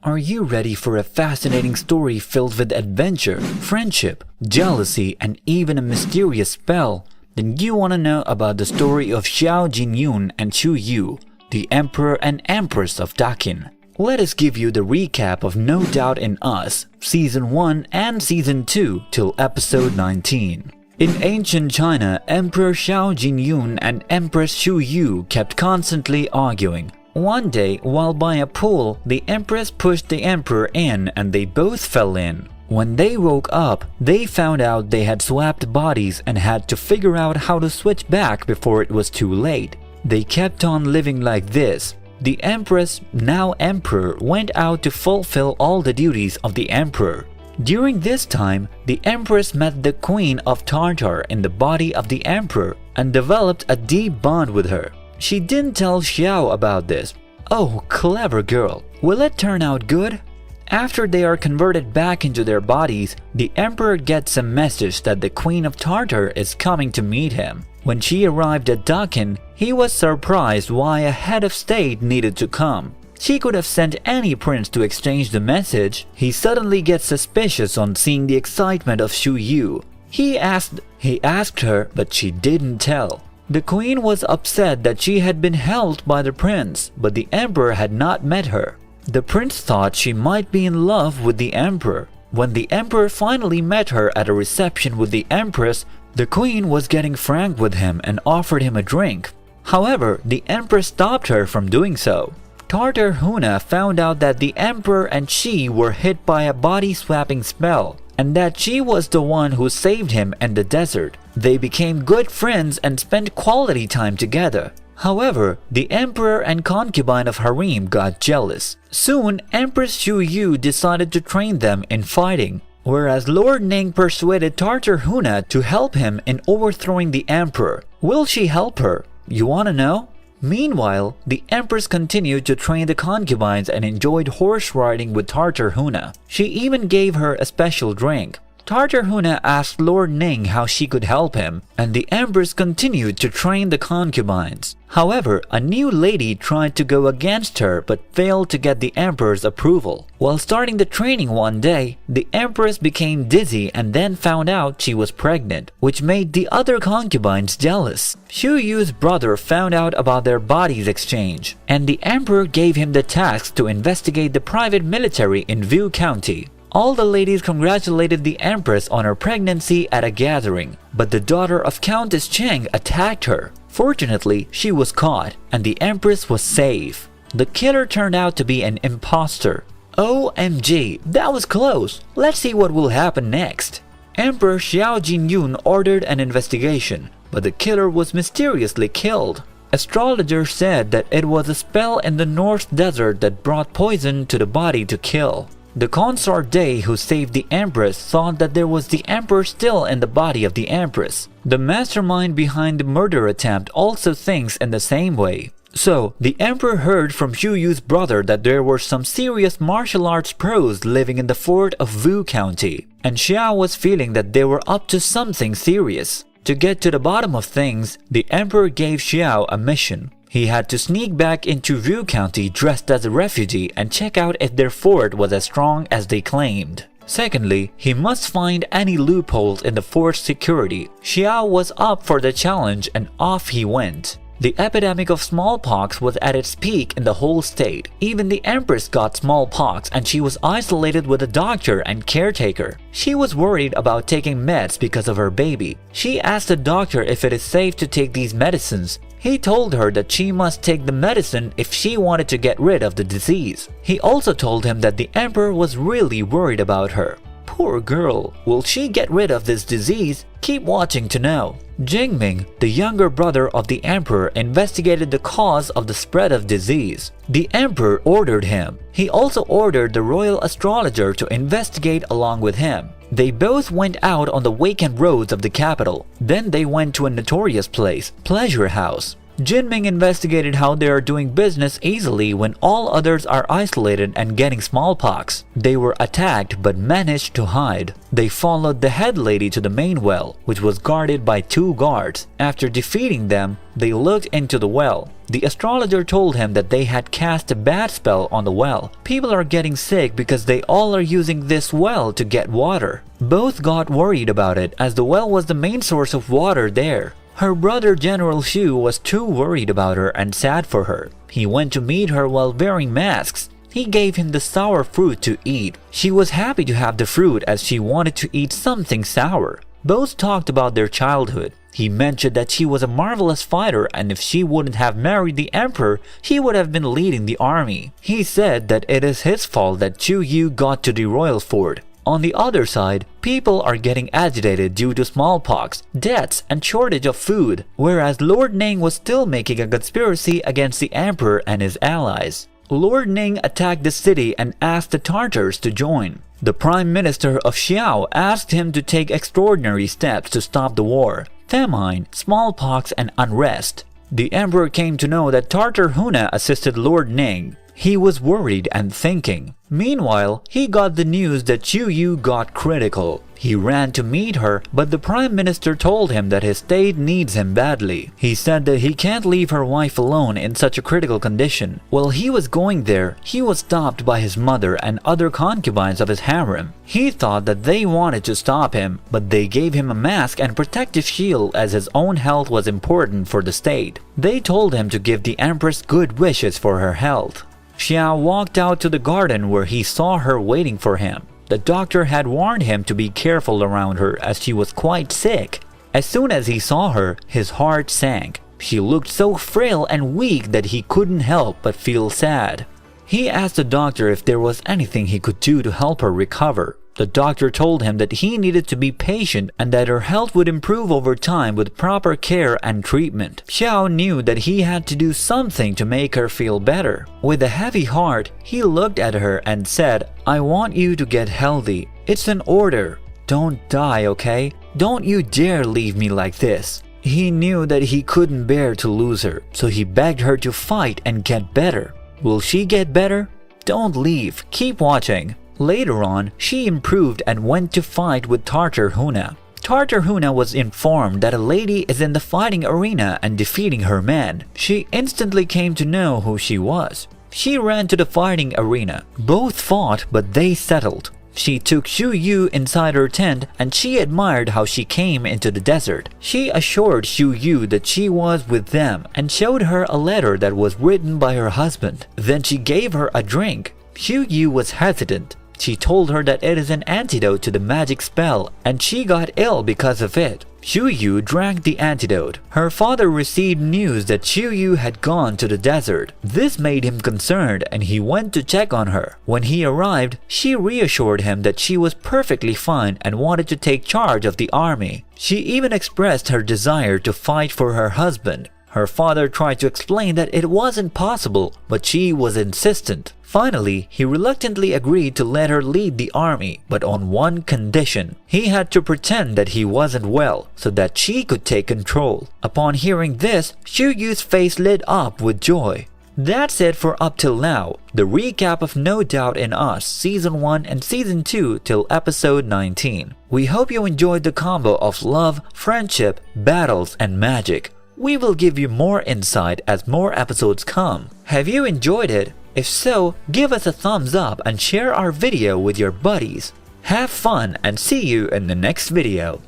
Are you ready for a fascinating story filled with adventure, friendship, jealousy, and even a mysterious spell? Then you want to know about the story of Xiao Jinyun and Xu Yu, the Emperor and Empress of Dakin. Let us give you the recap of No Doubt in Us, Season 1 and Season 2 till Episode 19. In ancient China, Emperor Xiao Jinyun and Empress Xu Yu kept constantly arguing. One day, while by a pool, the Empress pushed the Emperor in and they both fell in. When they woke up, they found out they had swapped bodies and had to figure out how to switch back before it was too late. They kept on living like this. The Empress, now Emperor, went out to fulfill all the duties of the Emperor. During this time, the Empress met the Queen of Tartar in the body of the Emperor and developed a deep bond with her. She didn't tell Xiao about this. Oh, clever girl. Will it turn out good? After they are converted back into their bodies, the Emperor gets a message that the Queen of Tartar is coming to meet him. When she arrived at Dakin, he was surprised why a head of state needed to come. She could have sent any prince to exchange the message. He suddenly gets suspicious on seeing the excitement of Xu Yu. He asked her, but she didn't tell. The queen was upset that she had been held by the prince, but the emperor had not met her. The prince thought she might be in love with the emperor. When the emperor finally met her at a reception with the empress, the queen was getting frank with him and offered him a drink. However, the empress stopped her from doing so. Tartar Huna found out that the emperor and she were hit by a body-swapping spell, and that she was the one who saved him in the desert. They became good friends and spent quality time together. However, the emperor and concubine of Harem got jealous. Soon, Empress Xu Yu decided to train them in fighting, whereas Lord Ning persuaded Tartar Huna to help him in overthrowing the emperor. Will she help her? You wanna know? Meanwhile, the Empress continued to train the concubines and enjoyed horse riding with Tartar Huna. She even gave her a special drink. Tartar Huna asked Lord Ning how she could help him, and the Empress continued to train the concubines. However, a new lady tried to go against her but failed to get the Emperor's approval. While starting the training one day, the Empress became dizzy and then found out she was pregnant, which made the other concubines jealous. Xu Yu's brother found out about their bodies exchange, and the Emperor gave him the task to investigate the private military in Wu County. All the ladies congratulated the Empress on her pregnancy at a gathering, but the daughter of Countess Cheng attacked her. Fortunately, she was caught, and the Empress was safe. The killer turned out to be an imposter. OMG, that was close. Let's see what will happen next. Emperor Xiao Jinyun ordered an investigation, but the killer was mysteriously killed. Astrologers said that it was a spell in the North Desert that brought poison to the body to kill. The consort Day who saved the Empress thought that there was the Emperor still in the body of the Empress. The mastermind behind the murder attempt also thinks in the same way. So, the Emperor heard from Xu Yu's brother that there were some serious martial arts pros living in the fort of Wu County, and Xiao was feeling that they were up to something serious. To get to the bottom of things, the Emperor gave Xiao a mission. He had to sneak back into Wu County dressed as a refugee and check out if their fort was as strong as they claimed. Secondly, he must find any loopholes in the fort's security. Xiao was up for the challenge and off he went. The epidemic of smallpox was at its peak in the whole state. Even the Empress got smallpox and she was isolated with a doctor and caretaker. She was worried about taking meds because of her baby. She asked the doctor if it is safe to take these medicines. He told her that she must take the medicine if she wanted to get rid of the disease. He also told him that the emperor was really worried about her. Poor girl, will she get rid of this disease? Keep watching to know. Jingming, the younger brother of the emperor, investigated the cause of the spread of disease. The emperor ordered him. He also ordered the royal astrologer to investigate along with him. They both went out on the vacant roads of the capital. Then they went to a notorious place, Pleasure House. Jinming investigated how they are doing business easily when all others are isolated and getting smallpox. They were attacked but managed to hide. They followed the head lady to the main well, which was guarded by 2 guards. After defeating them, they looked into the well. The astrologer told him that they had cast a bad spell on the well. People are getting sick because they all are using this well to get water. Both got worried about it as the well was the main source of water there. Her brother General Xu was too worried about her and sad for her. He went to meet her while wearing masks. He gave him the sour fruit to eat. She was happy to have the fruit as she wanted to eat something sour. Both talked about their childhood. He mentioned that she was a marvelous fighter and if she wouldn't have married the emperor, he would have been leading the army. He said that it is his fault that Chu Yu got to the royal fort. On the other side, people are getting agitated due to smallpox, debts, and shortage of food, whereas Lord Ning was still making a conspiracy against the emperor and his allies. Lord Ning attacked the city and asked the Tartars to join. The Prime Minister of Xiao asked him to take extraordinary steps to stop the war, famine, smallpox, and unrest. The emperor came to know that Tartar Huna assisted Lord Ning. He was worried and thinking. Meanwhile, he got the news that Chu Yu got critical. He ran to meet her, but the Prime Minister told him that his state needs him badly. He said that he can't leave her wife alone in such a critical condition. While he was going there, he was stopped by his mother and other concubines of his harem. He thought that they wanted to stop him, but they gave him a mask and protective shield as his own health was important for the state. They told him to give the Empress good wishes for her health. Xiao walked out to the garden where he saw her waiting for him. The doctor had warned him to be careful around her as she was quite sick. As soon as he saw her, his heart sank. She looked so frail and weak that he couldn't help but feel sad. He asked the doctor if there was anything he could do to help her recover. The doctor told him that he needed to be patient and that her health would improve over time with proper care and treatment. Xiao knew that he had to do something to make her feel better. With a heavy heart, he looked at her and said, "I want you to get healthy. It's an order. Don't die, okay? Don't you dare leave me like this." He knew that he couldn't bear to lose her, so he begged her to fight and get better. Will she get better? Don't leave. Keep watching. Later on, she improved and went to fight with Tartar Huna. Tartar Huna was informed that a lady is in the fighting arena and defeating her men. She instantly came to know who she was. She ran to the fighting arena. Both fought, but they settled. She took Xu Yu inside her tent and she admired how she came into the desert. She assured Xu Yu that she was with them and showed her a letter that was written by her husband. Then she gave her a drink. Xu Yu was hesitant. She told her that it is an antidote to the magic spell and she got ill because of it. Xu Yu drank the antidote. Her father received news that Xu Yu had gone to the desert. This made him concerned and he went to check on her. When he arrived, she reassured him that she was perfectly fine and wanted to take charge of the army. She even expressed her desire to fight for her husband. Her father tried to explain that it wasn't possible, but she was insistent. Finally, he reluctantly agreed to let her lead the army, but on one condition. He had to pretend that he wasn't well, so that she could take control. Upon hearing this, Xu Yu's face lit up with joy. That's it for up till now. The recap of No Doubt in Us Season 1 and Season 2 till Episode 19. We hope you enjoyed the combo of love, friendship, battles, and magic. We will give you more insight as more episodes come. Have you enjoyed it? If so, give us a thumbs up and share our video with your buddies. Have fun and see you in the next video.